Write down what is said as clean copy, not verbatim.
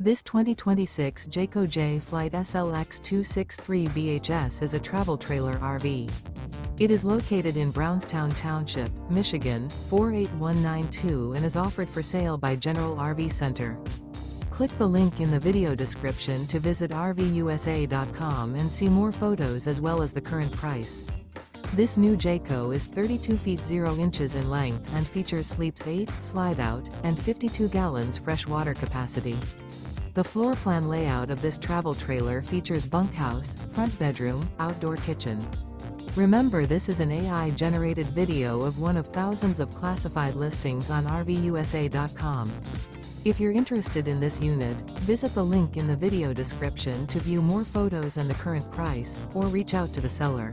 This 2026 Jayco Jay Flight SLX 263 BHS is a travel trailer RV. It is located in Brownstown Township, Michigan, 48192 and is offered for sale by General RV Center. Click the link in the video description to visit RVUSA.com and see more photos as well as the current price. This new Jayco is 32 feet 0 inches in length and features sleeps 8, slide-out, and 52 gallons fresh water capacity. The floor plan layout of this travel trailer features bunkhouse, front bedroom, outdoor kitchen. Remember, this is an AI-generated video of one of thousands of classified listings on RVUSA.com. If you're interested in this unit, visit the link in the video description to view more photos and the current price, or reach out to the seller.